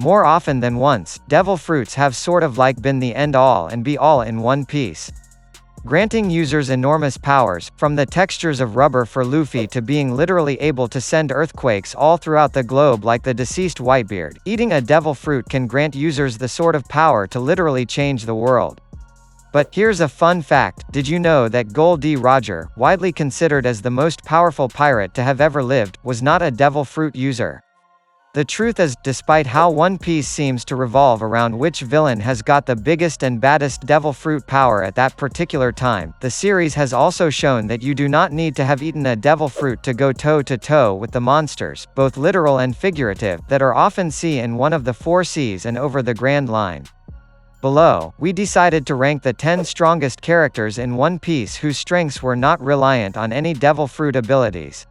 More often than once, devil fruits have sort of like been the end-all and be-all in One Piece. Granting users enormous powers, from the textures of rubber for Luffy to being literally able to send earthquakes all throughout the globe like the deceased Whitebeard. Eating a devil fruit can grant users the sort of power to literally change the world. But, here's a fun fact, did you know that Gol D, widely considered as the most powerful pirate to have ever lived, was not a devil fruit user? The truth is, despite how One Piece seems to revolve around which villain has got the biggest and baddest devil fruit power at that particular time, the series has also shown that you do not need to have eaten a devil fruit to go toe-to-toe with the monsters, both literal and figurative, that are often seen in one of the four seas and over the Grand Line. Below, we decided to rank the 10 strongest characters in One Piece whose strengths were not reliant on any devil fruit abilities.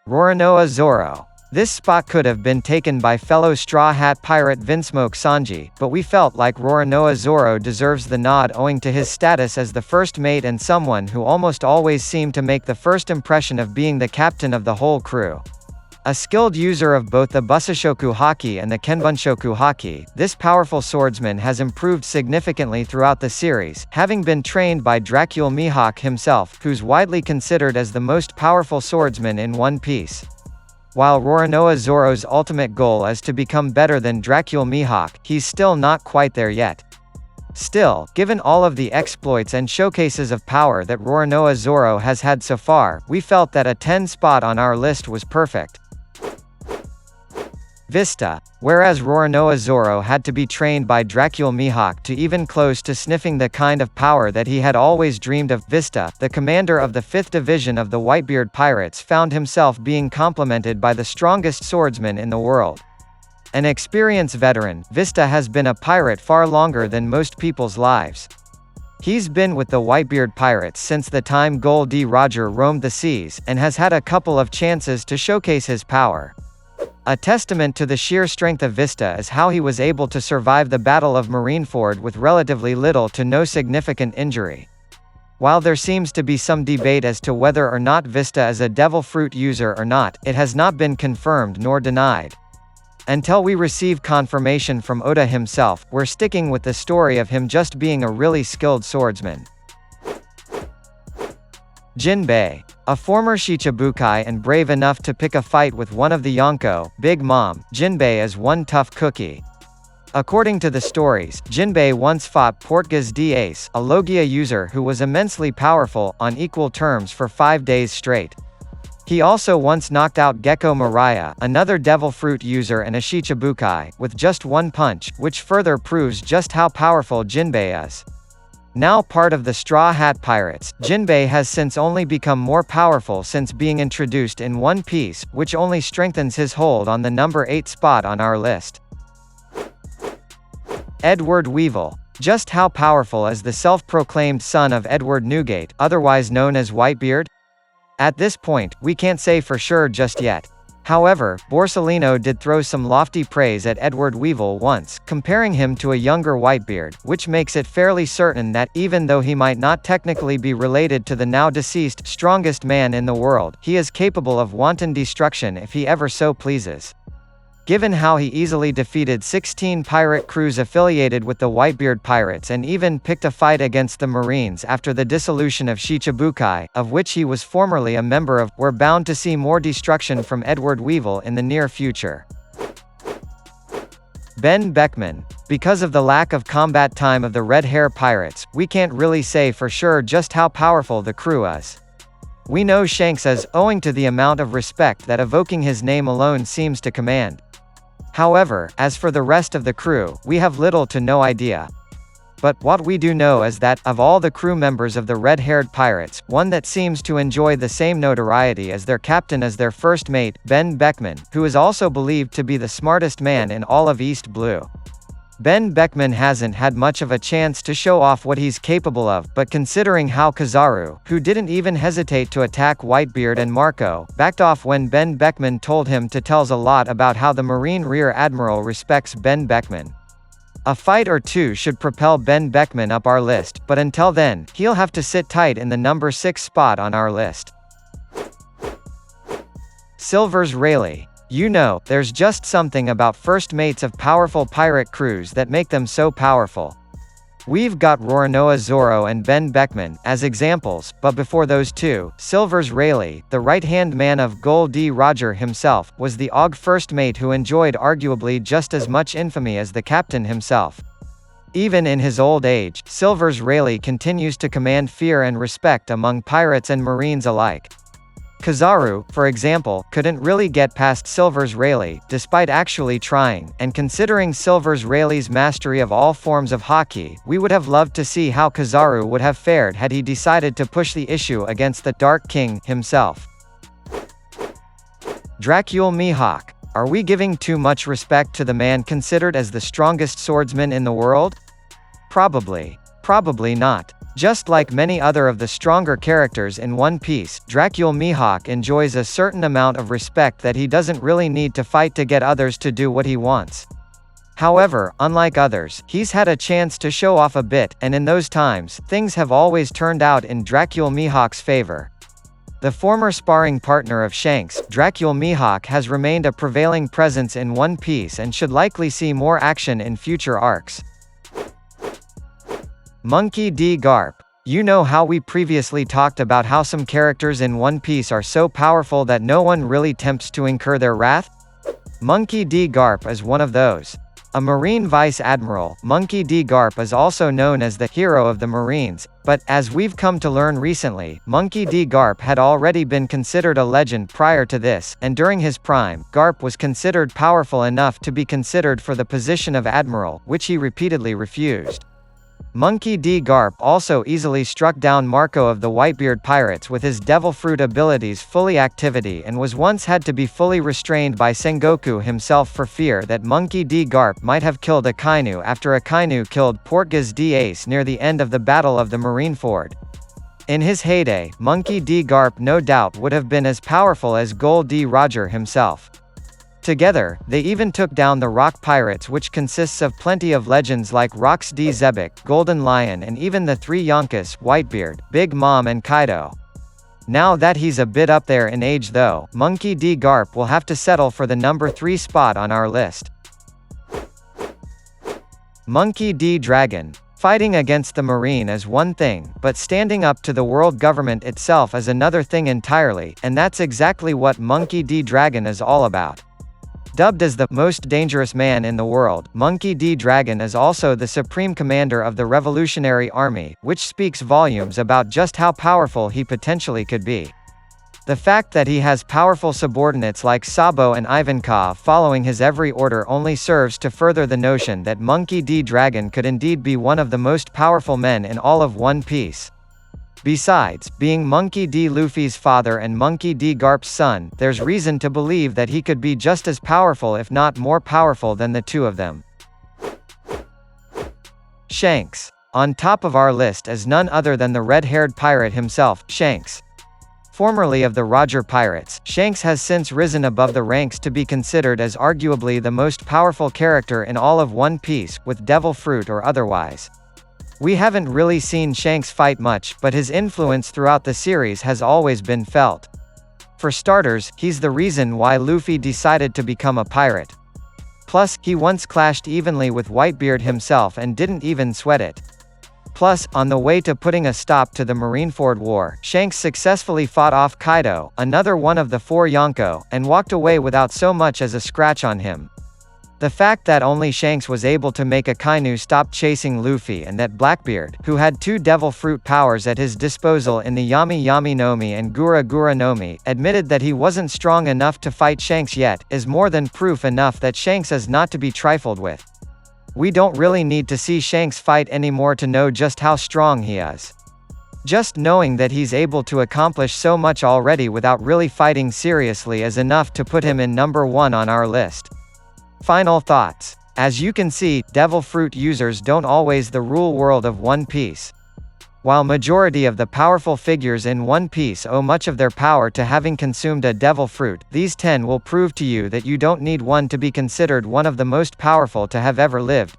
Roronoa Zoro. This spot could have been taken by fellow Straw Hat pirate Vinsmoke Sanji, but we felt like Roronoa Zoro deserves the nod owing to his status as the first mate and someone who almost always seemed to make the first impression of being the captain of the whole crew. A skilled user of both the Busashoku Haki and the Kenbunshoku Haki, this powerful swordsman has improved significantly throughout the series, having been trained by Dracule Mihawk himself, who's widely considered as the most powerful swordsman in One Piece. While Roronoa Zoro's ultimate goal is to become better than Dracule Mihawk, he's still not quite there yet. Still, given all of the exploits and showcases of power that Roronoa Zoro has had so far, we felt that a 10 spot on our list was perfect. Vista. Whereas Roronoa Zoro had to be trained by Dracule Mihawk to even close to sniffing the kind of power that he had always dreamed of, Vista, the commander of the 5th Division of the Whitebeard Pirates, found himself being complimented by the strongest swordsman in the world. An experienced veteran, Vista has been a pirate far longer than most people's lives. He's been with the Whitebeard Pirates since the time Gol D roamed the seas, and has had a couple of chances to showcase his power. A testament to the sheer strength of Vista is how he was able to survive the Battle of Marineford with relatively little to no significant injury. While there seems to be some debate as to whether or not Vista is a devil fruit user or not, it has not been confirmed nor denied. Until we receive confirmation from Oda himself, we're sticking with the story of him just being a really skilled swordsman. JINBEI. A former Shichibukai and brave enough to pick a fight with one of the Yonko, Big Mom, JINBEI is one tough cookie. According to the stories, JINBEI once fought Portgas d'Ace, a Logia user who was immensely powerful, on equal terms for 5 days straight. He also once knocked out Gecko Mariah, another devil fruit user and a Shichibukai, with just one punch, which further proves just how powerful JINBEI is. Now part of the Straw Hat Pirates, JINBEI has since only become more powerful since being introduced in One Piece, which only strengthens his hold on the number 8 spot on our list. Edward Weevil. Just how powerful is the self-proclaimed son of Edward Newgate, otherwise known as Whitebeard? At this point, we can't say for sure just yet. However, Borsellino did throw some lofty praise at Edward Weevil once, comparing him to a younger Whitebeard, which makes it fairly certain that, even though he might not technically be related to the now-deceased strongest man in the world, he is capable of wanton destruction if he ever so pleases. Given how he easily defeated 16 pirate crews affiliated with the Whitebeard Pirates and even picked a fight against the Marines after the dissolution of Shichibukai, of which he was formerly a member of, we're bound to see more destruction from Edward Weevil in the near future. Benn Beckman. Because of the lack of combat time of the Red Hair Pirates, we can't really say for sure just how powerful the crew is. We know Shanks is, owing to the amount of respect that evoking his name alone seems to command. However, as for the rest of the crew, we have little to no idea. But what we do know is that, of all the crew members of the red-haired pirates, one that seems to enjoy the same notoriety as their captain as their first mate, Benn Beckman, who is also believed to be the smartest man in all of East Blue. Benn Beckman hasn't had much of a chance to show off what he's capable of, but considering how Kizaru, who didn't even hesitate to attack Whitebeard and Marco, backed off when Benn Beckman told him to, tells a lot about how the Marine Rear Admiral respects Benn Beckman. A fight or two should propel Benn Beckman up our list, but until then, he'll have to sit tight in the number 6 spot on our list. Silver's Rayleigh. You know, there's just something about first mates of powerful pirate crews that make them so powerful. We've got Roronoa Zoro and Benn Beckman as examples, but before those two, Silver's Rayleigh, the right-hand man of Gol D Roger himself, was the AUG first mate who enjoyed arguably just as much infamy as the captain himself. Even in his old age, Silver's Rayleigh continues to command fear and respect among pirates and marines alike. Kizaru, for example, couldn't really get past Silver's Rayleigh, despite actually trying, and considering Silver's Rayleigh's mastery of all forms of hockey, we would have loved to see how Kizaru would have fared had he decided to push the issue against the Dark King himself. Dracule Mihawk. Are we giving too much respect to the man considered as the strongest swordsman in the world? Probably. Probably not. Just like many other of the stronger characters in One Piece, Dracule Mihawk enjoys a certain amount of respect that he doesn't really need to fight to get others to do what he wants. However, unlike others, he's had a chance to show off a bit, and in those times, things have always turned out in Dracule Mihawk's favor. The former sparring partner of Shanks, Dracule Mihawk has remained a prevailing presence in One Piece and should likely see more action in future arcs. Monkey D. Garp. You know how we previously talked about how some characters in One Piece are so powerful that no one really tempts to incur their wrath? Monkey D. Garp is one of those. A Marine Vice Admiral, Monkey D. Garp is also known as the hero of the Marines, but, as we've come to learn recently, Monkey D. Garp had already been considered a legend prior to this, and during his prime, Garp was considered powerful enough to be considered for the position of Admiral, which he repeatedly refused. Monkey D. Garp also easily struck down Marco of the Whitebeard pirates with his Devil Fruit abilities fully activity and was once had to be fully restrained by Sengoku himself for fear that Monkey D. Garp might have killed Akainu after Akainu killed Portgas D. Ace near the end of the Battle of the Marineford. In his heyday, Monkey D. Garp no doubt would have been as powerful as Gol D. Roger himself. Together, they even took down the Rock Pirates, which consists of plenty of legends like Rox D. Zebek, Golden Lion, and even the three Yonkas, Whitebeard, Big Mom and Kaido. Now that he's a bit up there in age though, Monkey D. Garp will have to settle for the number 3 spot on our list. Monkey D. Dragon. Fighting against the Marine is one thing, but standing up to the world government itself is another thing entirely, and that's exactly what Monkey D. Dragon is all about. Dubbed as the most dangerous man in the world, Monkey D. Dragon is also the supreme commander of the Revolutionary Army, which speaks volumes about just how powerful he potentially could be. The fact that he has powerful subordinates like Sabo and Ivankov following his every order only serves to further the notion that Monkey D. Dragon could indeed be one of the most powerful men in all of One Piece. Besides, being Monkey D. Luffy's father and Monkey D. Garp's son, there's reason to believe that he could be just as powerful if not more powerful than the two of them. Shanks. On top of our list is none other than the red-haired pirate himself, Shanks. Formerly of the Roger Pirates, Shanks has since risen above the ranks to be considered as arguably the most powerful character in all of One Piece, with Devil Fruit or otherwise. We haven't really seen Shanks fight much, but his influence throughout the series has always been felt. For starters, he's the reason why Luffy decided to become a pirate. Plus, he once clashed evenly with Whitebeard himself and didn't even sweat it. Plus, on the way to putting a stop to the Marineford War, Shanks successfully fought off Kaido, another one of the 4 Yonko, and walked away without so much as a scratch on him. The fact that only Shanks was able to make Akainu stop chasing Luffy and that Blackbeard, who had 2 Devil Fruit powers at his disposal in the Yami Yami no Mi and Gura Gura no Mi, admitted that he wasn't strong enough to fight Shanks yet, is more than proof enough that Shanks is not to be trifled with. We don't really need to see Shanks fight anymore to know just how strong he is. Just knowing that he's able to accomplish so much already without really fighting seriously is enough to put him in number 1 on our list. Final thoughts. As you can see, Devil Fruit users don't always the rule world of One Piece. While majority of the powerful figures in One Piece owe much of their power to having consumed a Devil Fruit, these 10 will prove to you that you don't need one to be considered one of the most powerful to have ever lived.